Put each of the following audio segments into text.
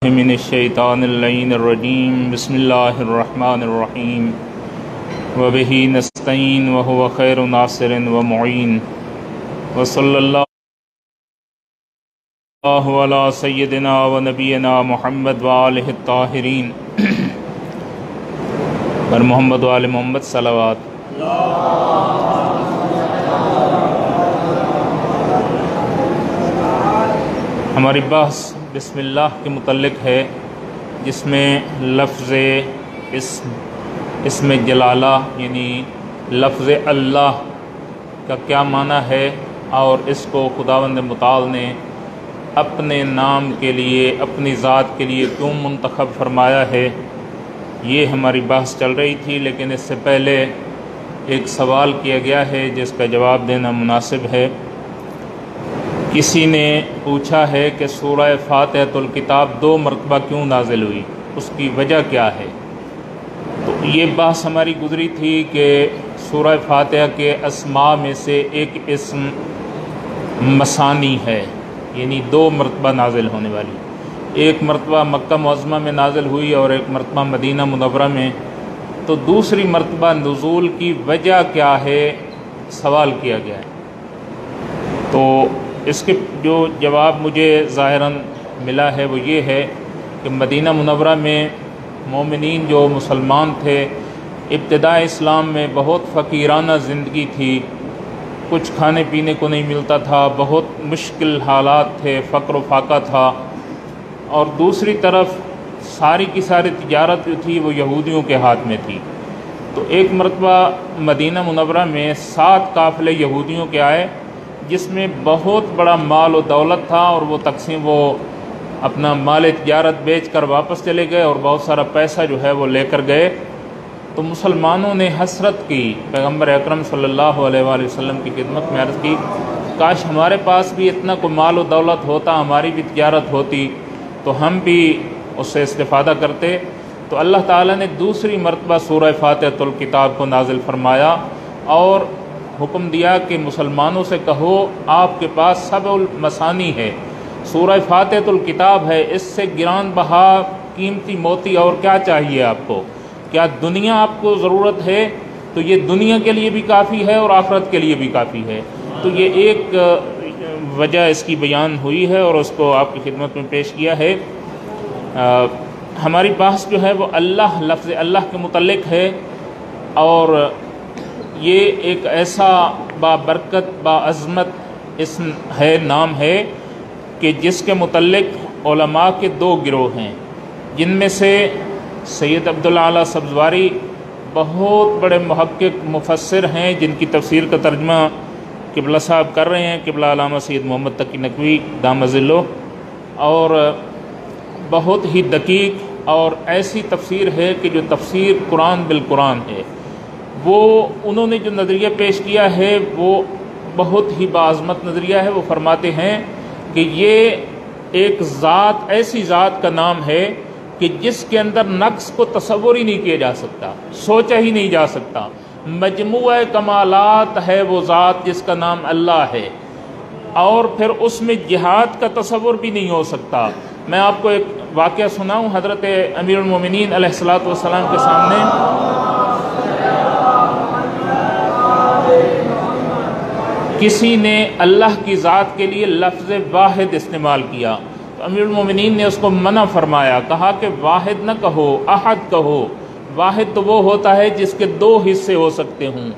من الشیطان اللعین الرجیم بسم اللہ الرحمن الرحیم وبہ نستعین وہو خیر ناصر ومعین وصلی اللہ علی سیدنا ونبینا محمد وآلہ الطاہرین بر محمد وآل محمد صلوات۔ ہماری بحث بسم اللہ کے متعلق ہے، جس میں لفظ اسم جلالہ یعنی لفظ اللہ کا کیا معنی ہے اور اس کو خداوند متعال نے اپنے نام کے لیے اپنی ذات کے لیے کیوں منتخب فرمایا ہے، یہ ہماری بحث چل رہی تھی۔ لیکن اس سے پہلے ایک سوال کیا گیا ہے جس کا جواب دینا مناسب ہے۔ کسی نے پوچھا ہے کہ سورہ فاتحۃ الکتاب 2 مرتبہ کیوں نازل ہوئی، اس کی وجہ کیا ہے؟ تو یہ بحث ہماری گزری تھی کہ سورہ فاتحہ کے اسماء میں سے ایک اسم مثانی ہے، یعنی 2 مرتبہ نازل ہونے والی۔ ایک مرتبہ مکہ معظمہ میں نازل ہوئی اور ایک مرتبہ مدینہ منورہ میں۔ تو دوسری مرتبہ نزول کی وجہ کیا ہے، سوال کیا گیا ہے۔ تو اس کے جو جواب مجھے ظاہراً ملا ہے وہ یہ ہے کہ مدینہ منورہ میں مومنین جو مسلمان تھے، ابتداء اسلام میں بہت فقیرانہ زندگی تھی، کچھ کھانے پینے کو نہیں ملتا تھا، بہت مشکل حالات تھے، فقر و فاقہ تھا، اور دوسری طرف ساری کی ساری تجارت جو تھی وہ یہودیوں کے ہاتھ میں تھی۔ تو ایک مرتبہ مدینہ منورہ میں 7 قافلے یہودیوں کے آئے، جس میں بہت بڑا مال و دولت تھا، اور وہ اپنا مال تجارت بیچ کر واپس چلے گئے اور بہت سارا پیسہ جو ہے وہ لے کر گئے۔ تو مسلمانوں نے حسرت کی، پیغمبر اکرم صلی اللہ علیہ وآلہ وسلم کی خدمت میں عرض کی، کاش ہمارے پاس بھی اتنا کوئی مال و دولت ہوتا، ہماری بھی تجارت ہوتی تو ہم بھی اس سے استفادہ کرتے۔ تو اللہ تعالیٰ نے دوسری مرتبہ سورہ فاتحۃ الکتاب کو نازل فرمایا اور حکم دیا کہ مسلمانوں سے کہو آپ کے پاس سبع المثانی ہے، سورہ فاتحۃ الکتاب ہے، اس سے گران بہا قیمتی موتی اور کیا چاہیے آپ کو؟ کیا دنیا آپ کو ضرورت ہے؟ تو یہ دنیا کے لیے بھی کافی ہے اور آخرت کے لیے بھی کافی ہے۔ تو یہ ایک وجہ اس کی بیان ہوئی ہے اور اس کو آپ کی خدمت میں پیش کیا ہے۔ ہماری بحث جو ہے وہ لفظ اللہ کے متعلق ہے، اور یہ ایک ایسا بابرکت باعظمت اسم ہے، نام ہے کہ جس کے متعلق علماء کے 2 گروہ ہیں، جن میں سے سید عبدالعالی سبزواری بہت بڑے محقق مفسر ہیں، جن کی تفسیر کا ترجمہ قبلہ صاحب کر رہے ہیں، قبلہ علامہ سید محمد تقی نقوی دامہ ظلہ، اور بہت ہی دقیق اور ایسی تفسیر ہے کہ جو تفسیر قرآن بالقرآن ہے۔ وہ انہوں نے جو نظریہ پیش کیا ہے وہ بہت ہی باعظمت نظریہ ہے۔ وہ فرماتے ہیں کہ یہ ایک ذات، ایسی ذات کا نام ہے کہ جس کے اندر نقص کو تصور ہی نہیں کیا جا سکتا، سوچا ہی نہیں جا سکتا۔ مجموعہ کمالات ہے وہ ذات جس کا نام اللہ ہے، اور پھر اس میں جہاد کا تصور بھی نہیں ہو سکتا۔ میں آپ کو ایک واقعہ سناؤں، حضرت امیر المومنین علیہ الصلوۃ والسلام کے سامنے کسی نے اللہ کی ذات کے لیے لفظ واحد استعمال کیا، تو امیر المومنین نے اس کو منع فرمایا، کہا کہ واحد نہ کہو، احد کہو۔ واحد تو وہ ہوتا ہے جس کے 2 حصے ہو سکتے ہوں،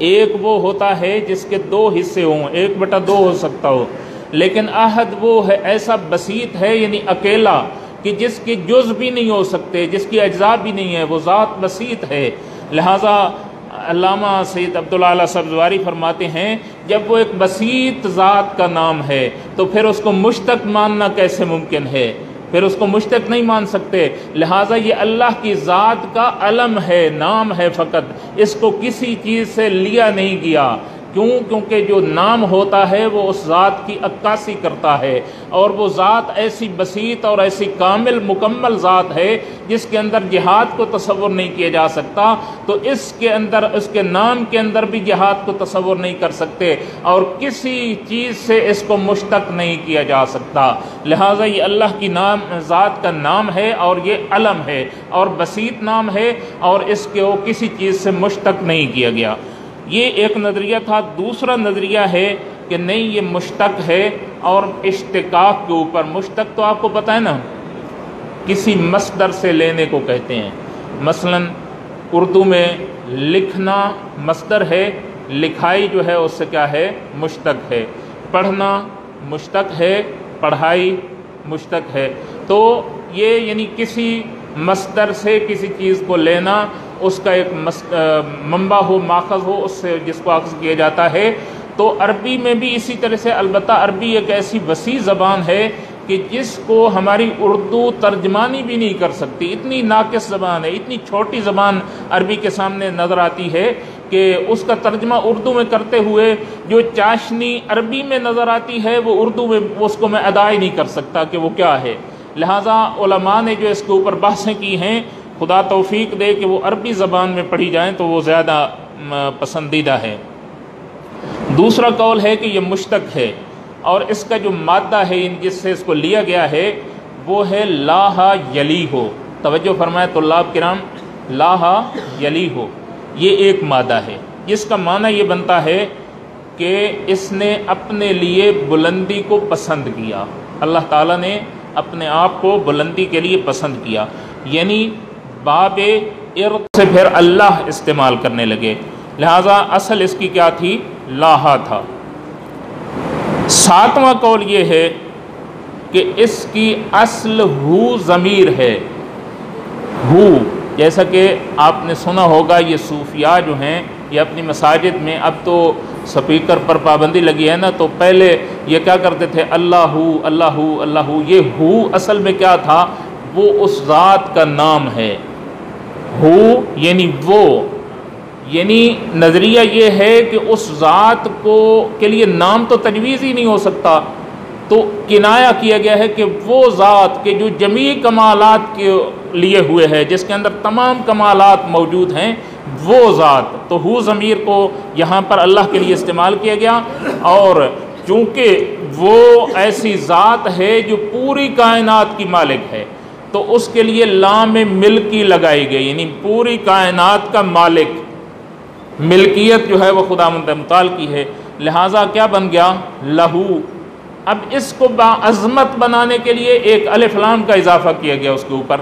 ایک وہ ہوتا ہے جس کے 2 حصے ہوں، 1/2 ہو سکتا ہو، لیکن احد وہ ہے ایسا بسیط ہے، یعنی اکیلا، کہ جس کے جز بھی نہیں ہو سکتے، جس کی اجزاء بھی نہیں ہے، وہ ذات بسیط ہے۔ لہٰذا علامہ سید عبدالعالی سبزواری فرماتے ہیں جب وہ ایک بسیط ذات کا نام ہے تو پھر اس کو مشتق ماننا کیسے ممکن ہے؟ پھر اس کو مشتق نہیں مان سکتے۔ لہٰذا یہ اللہ کی ذات کا علم ہے، نام ہے فقط، اس کو کسی چیز سے لیا نہیں گیا۔ کیوں؟ کیونکہ جو نام ہوتا ہے وہ اس ذات کی عکاسی کرتا ہے، اور وہ ذات ایسی بسیط اور ایسی کامل مکمل ذات ہے جس کے اندر جہاد کو تصور نہیں کیا جا سکتا، تو اس کے اندر، اس کے نام کے اندر بھی جہاد کو تصور نہیں کر سکتے، اور کسی چیز سے اس کو مشتق نہیں کیا جا سکتا۔ لہٰذا یہ اللہ کی ذات کا نام ہے، اور یہ علم ہے اور بسیط نام ہے، اور اس کو کسی چیز سے مشتق نہیں کیا گیا۔ یہ ایک نظریہ تھا۔ دوسرا نظریہ ہے کہ نہیں، یہ مشتق ہے، اور اشتقاق کے اوپر، مشتق تو آپ کو پتہ ہے نا، کسی مصدر سے لینے کو کہتے ہیں۔ مثلا اردو میں لکھنا مصدر ہے، لکھائی جو ہے اس سے کیا ہے؟ مشتق ہے۔ پڑھنا مشتق ہے، پڑھائی مشتق ہے۔ تو یہ یعنی کسی مصدر سے کسی چیز کو لینا، اس کا ایک منبع ہو، ماخذ ہو، اس سے جس کو اخذ کیا جاتا ہے۔ تو عربی میں بھی اسی طرح سے، البتہ عربی ایک ایسی وسیع زبان ہے کہ جس کو ہماری اردو ترجمانی بھی نہیں کر سکتی، اتنی ناقص زبان ہے، اتنی چھوٹی زبان عربی کے سامنے نظر آتی ہے کہ اس کا ترجمہ اردو میں کرتے ہوئے جو چاشنی عربی میں نظر آتی ہے وہ اردو میں اس کو میں ادا ہی نہیں کر سکتا کہ وہ کیا ہے۔ لہٰذا علماء نے جو اس کے اوپر بحثیں کی ہیں، خدا توفیق دے کہ وہ عربی زبان میں پڑھی جائیں تو وہ زیادہ پسندیدہ ہے۔ دوسرا قول ہے کہ یہ مشتق ہے، اور اس کا جو مادہ ہے جس سے اس کو لیا گیا ہے وہ ہے لاہ یلی ہو۔ توجہ فرمائے طلاب کرام، لاہ یلی ہو، یہ ایک مادہ ہے جس کا معنی یہ بنتا ہے کہ اس نے اپنے لیے بلندی کو پسند کیا، اللہ تعالیٰ نے اپنے آپ کو بلندی کے لیے پسند کیا، یعنی باب ارد سے پھر اللہ استعمال کرنے لگے، لہٰذا اصل اس کی کیا تھی؟ لاہا تھا۔ ساتواں قول یہ ہے کہ اس کی اصل ہو ضمیر ہے، ہو، جیسا کہ آپ نے سنا ہوگا یہ صوفیاء جو ہیں یہ اپنی مساجد میں، اب تو سپیکر پر پابندی لگی ہے نا، تو پہلے یہ کیا کرتے تھے؟ اللہ اللہ اللہ۔ یہ ہو اصل میں کیا تھا؟ وہ اس ذات کا نام ہے، ہو یعنی وہ، یعنی نظریہ یہ ہے کہ اس ذات کو کے لیے نام تو تجویز ہی نہیں ہو سکتا، تو کنایا کیا گیا ہے کہ وہ ذات کے جو جمیع کمالات کے لیے ہوئے ہے، جس کے اندر تمام کمالات موجود ہیں، وہ ذات، تو ہو ضمیر کو یہاں پر اللہ کے لیے استعمال کیا گیا، اور چونکہ وہ ایسی ذات ہے جو پوری کائنات کی مالک ہے تو اس کے لیے لام ملکی لگائی گئی، یعنی پوری کائنات کا مالک، ملکیت جو ہے وہ خداوند متعال کی ہے، لہٰذا کیا بن گیا؟ لہو۔ اب اس کو باعظمت بنانے کے لیے ایک الف لام کا اضافہ کیا گیا اس کے اوپر،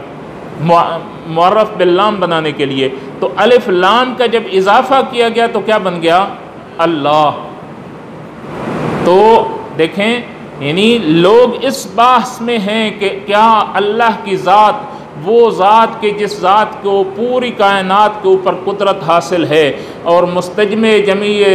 معرف باللام بنانے کے لیے، تو الف لام کا جب اضافہ کیا گیا تو کیا بن گیا؟ اللہ۔ تو دیکھیں، یعنی لوگ اس بحث میں ہیں کہ کیا اللہ کی ذات، وہ ذات کے جس ذات کو پوری کائنات کے اوپر قدرت حاصل ہے اور مستجمع جمیع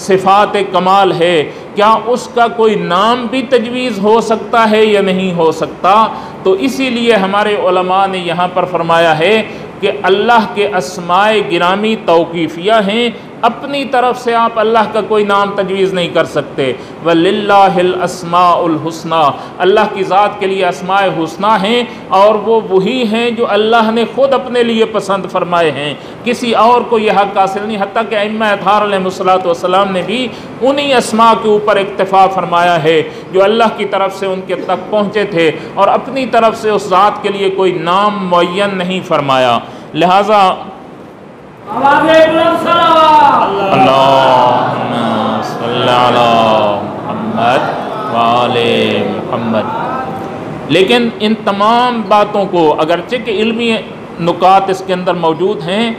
صفات کمال ہے، کیا اس کا کوئی نام بھی تجویز ہو سکتا ہے یا نہیں ہو سکتا؟ تو اسی لیے ہمارے علماء نے یہاں پر فرمایا ہے کہ اللہ کے اسماء گرامی توقیفیہ ہیں، اپنی طرف سے آپ اللہ کا کوئی نام تجویز نہیں کر سکتے۔ وَلِلَّهِ الْأَسْمَاءُ الْحُسْنَى، اللہ کی ذات کے لیے اسماء حسنہ ہیں، اور وہ وہی ہیں جو اللہ نے خود اپنے لیے پسند فرمائے ہیں، کسی اور کو یہ حق حاصل نہیں، حتیٰ کہ ائمہ اطہار علیہ السلام نے بھی انہی اسماء کے اوپر اکتفا فرمایا ہے جو اللہ کی طرف سے ان کے تک پہنچے تھے، اور اپنی طرف سے اس ذات کے لیے کوئی نام معین نہیں فرمایا۔ لہٰذا اللہم صلی علی محمد وآل محمد۔ لیکن ان تمام باتوں کو، اگرچہ کہ علمی نکات اس کے اندر موجود ہیں،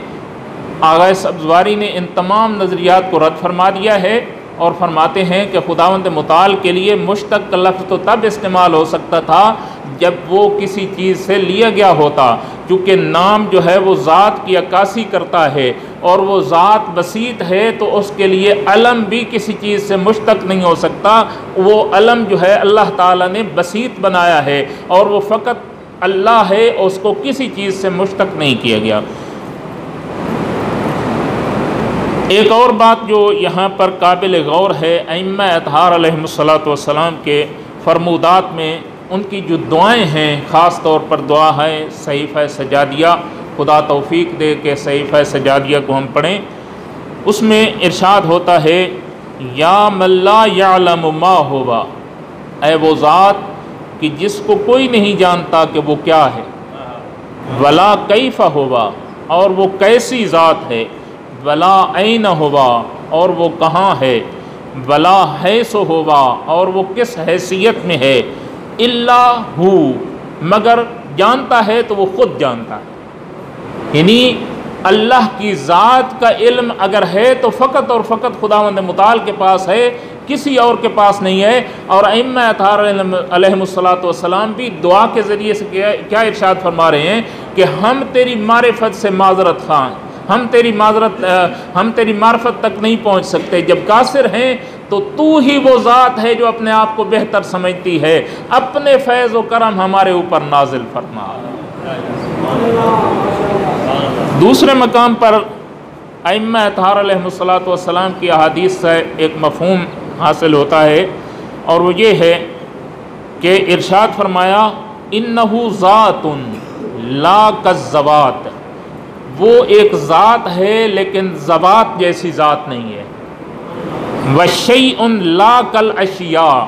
آغا سبزواری نے ان تمام نظریات کو رد فرما دیا ہے، اور فرماتے ہیں کہ خداوند متعال کے لیے مشتق کا لفظ تو تب استعمال ہو سکتا تھا جب وہ کسی چیز سے لیا گیا ہوتا، چونکہ نام جو ہے وہ ذات کی عکاسی کرتا ہے، اور وہ ذات بسیط ہے تو اس کے لیے علم بھی کسی چیز سے مشتق نہیں ہو سکتا، وہ علم جو ہے اللہ تعالیٰ نے بسیط بنایا ہے، اور وہ فقط اللہ ہے، اس کو کسی چیز سے مشتق نہیں کیا گیا۔ ایک اور بات جو یہاں پر قابل غور ہے، ائمہ اطہار علیہم الصلاۃ والسلام کے فرمودات میں ان کی جو دعائیں ہیں، خاص طور پر دعا ہے صحیفہ سجادیہ، خدا توفیق دے کہ صحیفہ سجادیہ کو ہم پڑھیں، اس میں ارشاد ہوتا ہے یا من لا یعلم ما ہوا، اے وہ ذات کہ جس کو کوئی نہیں جانتا کہ وہ کیا ہے، ولا کیف ہوا، اور وہ کیسی ذات ہے، ولا این ہوا، اور وہ کہاں ہے، ولا حیث ہوا، اور وہ کس حیثیت میں ہے، الا ہو، مگر جانتا ہے تو وہ خود جانتا ہے۔ یعنی اللہ کی ذات کا علم اگر ہے تو فقط اور فقط خداوند متعال کے پاس ہے، کسی اور کے پاس نہیں ہے۔ اور ائمہ اطہار علیہم الصلاۃ والسلام بھی دعا کے ذریعے سے کیا ارشاد فرما رہے ہیں کہ ہم تیری معرفت سے معذرت خواہ، ہم تیری معرفت تک نہیں پہنچ سکتے، جب قاصر ہیں تو تو ہی وہ ذات ہے جو اپنے آپ کو بہتر سمجھتی ہے، اپنے فیض و کرم ہمارے اوپر نازل فرما۔ دوسرے مقام پر ائمہ اطہار علیہم الصلاۃ والسلام کی احادیث سے ایک مفہوم حاصل ہوتا ہے، اور وہ یہ ہے کہ ارشاد فرمایا انہ ذات لا کالذوات، وہ ایک ذات ہے لیکن ذوات جیسی ذات نہیں ہے، وشیء لا کالاشیاء،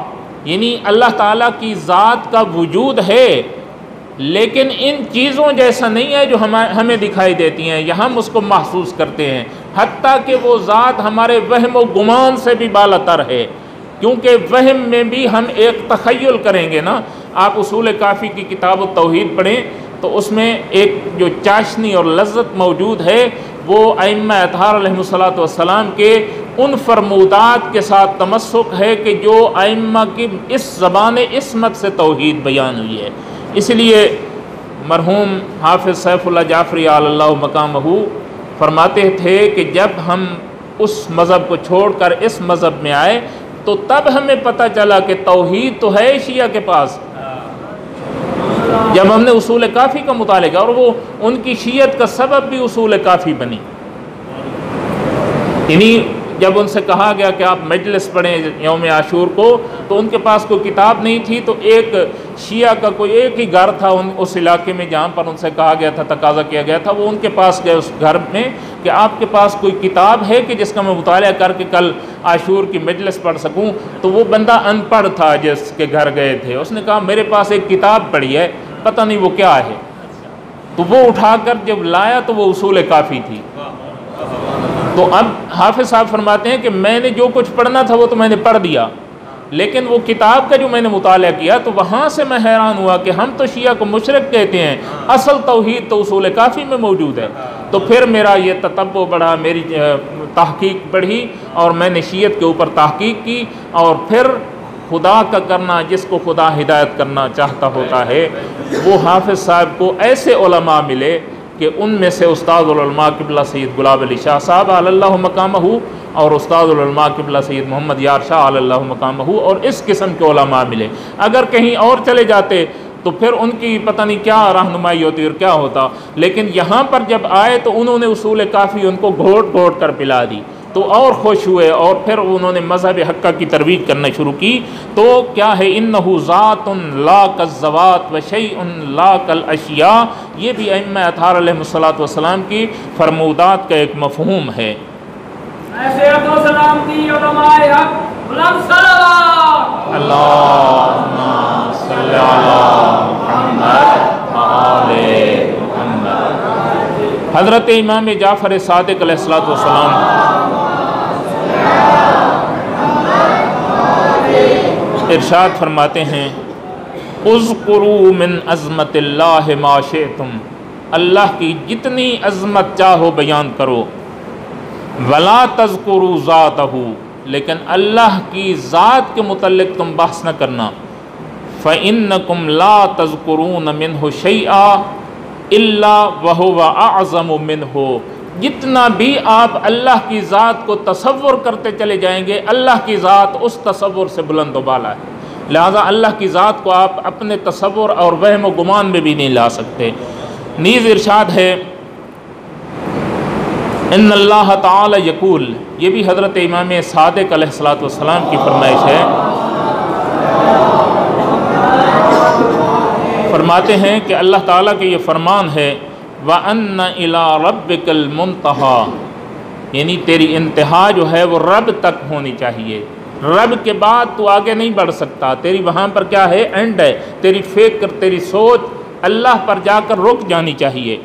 یعنی اللہ تعالیٰ کی ذات کا وجود ہے لیکن ان چیزوں جیسا نہیں ہے جو ہمیں دکھائی دیتی ہیں یا ہم اس کو محسوس کرتے ہیں، حتیٰ کہ وہ ذات ہمارے وہم و گمان سے بھی بالا تر ہے، کیونکہ وہم میں بھی ہم ایک تخیل کریں گے نا۔ آپ اصول کافی کی کتاب التوحید پڑھیں تو اس میں ایک جو چاشنی اور لذت موجود ہے وہ ائمہ اطہار علیہم الصلاۃ والسلام کے ان فرمودات کے ساتھ تمسک ہے کہ جو ائمہ کی اس زبان عصمت سے توحید بیان ہوئی ہے۔ اس لیے مرحوم حافظ سیف اللہ جعفری علی اللہ مقامہ فرماتے تھے کہ جب ہم اس مذہب کو چھوڑ کر اس مذہب میں آئے تو تب ہمیں پتہ چلا کہ توحید تو ہے شیعہ کے پاس، جب ہم نے اصول کافی کا مطالعہ کیا، اور وہ ان کی شیعت کا سبب بھی اصول کافی بنی۔ یعنی جب ان سے کہا گیا کہ آپ مجلس پڑھیں یوم عاشور کو تو ان کے پاس کوئی کتاب نہیں تھی، تو ایک شیعہ کا کوئی ایک ہی گھر تھا اس علاقے میں جہاں پر ان سے کہا گیا تھا، تقاضا کیا گیا تھا، وہ ان کے پاس گئے اس گھر میں کہ آپ کے پاس کوئی کتاب ہے کہ جس کا میں مطالعہ کر کے کل عاشور کی مجلس پڑھ سکوں؟ تو وہ بندہ ان پڑھ تھا جس کے گھر گئے تھے، اس نے کہا میرے پاس ایک کتاب پڑھی ہے، پتہ نہیں وہ کیا ہے۔ تو وہ اٹھا کر جب لایا تو وہ اصول کافی تھی۔ تو اب حافظ صاحب فرماتے ہیں کہ میں نے جو کچھ پڑھنا تھا وہ تو میں نے پڑھ دیا، لیکن وہ کتاب کا جو میں نے مطالعہ کیا تو وہاں سے میں حیران ہوا کہ ہم تو شیعہ کو مشرک کہتے ہیں، اصل توحید تو اصول کافی میں موجود ہے۔ تو پھر میرا یہ تتبع بڑھا، میری تحقیق بڑھی، اور میں نے شیعت کے اوپر تحقیق کی، اور پھر خدا کا کرنا، جس کو خدا ہدایت کرنا چاہتا ہوتا ہے، وہ حافظ صاحب کو ایسے علماء ملے کہ ان میں سے استاد العلماء قبلہ سید گلاب علی شاہ صاحب علی اللہ مقامہ، اور استاد العلماء قبلہ سید محمد یار شاہ علی اللہ مقامہ، اور اس قسم کے علماء ملے۔ اگر کہیں اور چلے جاتے تو پھر ان کی پتہ نہیں کیا رہنمائی ہوتی اور کیا ہوتا، لیکن یہاں پر جب آئے تو انہوں نے اصول کافی ان کو گھوٹ گھوٹ کر پلا دی، تو اور خوش ہوئے، اور پھر انہوں نے مذہب حقہ کی ترویج کرنا شروع کی۔ تو کیا ہے انہ ذات لا کالذوات وشیء لا کالاشیاء، یہ بھی ائمہ اطہار علیہم الصلاۃ والسلام کی فرمودات کا ایک مفہوم ہے۔ اللہم صلی علی محمد وآل محمد۔ حضرت امام جعفر صادق علیہ الصلاۃ والسلام ارشاد فرماتے ہیں اذکروا من عظمت اللہ ما شئتم، اللہ کی جتنی عظمت چاہو بیان کرو، ولا تذکروا ذاتہ، لیکن اللہ کی ذات کے متعلق تم بحث نہ کرنا، فإنکم لا تذکرون منہ شیئا الا وہو اعظم منہ، جتنا بھی آپ اللہ کی ذات کو تصور کرتے چلے جائیں گے، اللہ کی ذات اس تصور سے بلند و بالا ہے، لہذا اللہ کی ذات کو آپ اپنے تصور اور وہم و گمان میں بھی نہیں لا سکتے۔ نیز ارشاد ہے ان اللہ تعالی یقول، یہ بھی حضرت امام صادق علیہ الصلوۃ والسلام کی فرمائش ہے، فرماتے ہیں کہ اللہ تعالیٰ کے یہ فرمان ہے وَأَنَّ إِلَىٰ رَبِّكَ الْمُنْتَهَىٰ، یعنی تیری انتہا جو ہے وہ رب تک ہونی چاہیے، رب کے بعد تو آگے نہیں بڑھ سکتا، تیری وہاں پر کیا ہے، اینڈ ہے، تیری فکر تیری سوچ اللہ پر جا کر رک جانی چاہیے۔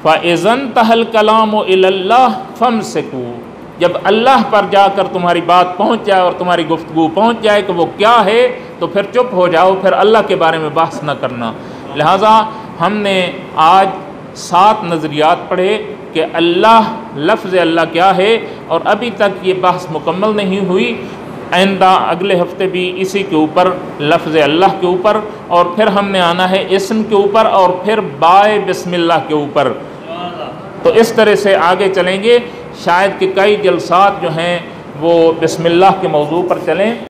فَإِذَا انْتَهَى الْكَلَامُ إِلَى اللَّهِ فَامْسِكُوا، جب اللہ پر جا کر تمہاری بات پہنچ جائے اور تمہاری گفتگو پہنچ جائے کہ وہ کیا ہے تو پھر چپ ہو جاؤ، پھر اللہ کے بارے میں بحث نہ کرنا۔ لہٰذا ہم نے آج 7 نظریات پڑھے کہ اللہ، لفظ اللہ کیا ہے، اور ابھی تک یہ بحث مکمل نہیں ہوئی۔ آئندہ اگلے ہفتے بھی اسی کے اوپر، لفظ اللہ کے اوپر، اور پھر ہم نے آنا ہے اسم کے اوپر، اور پھر بائے بسم اللہ کے اوپر۔ تو اس طرح سے آگے چلیں گے، شاید کہ کئی جلسات جو ہیں وہ بسم اللہ کے موضوع پر چلیں۔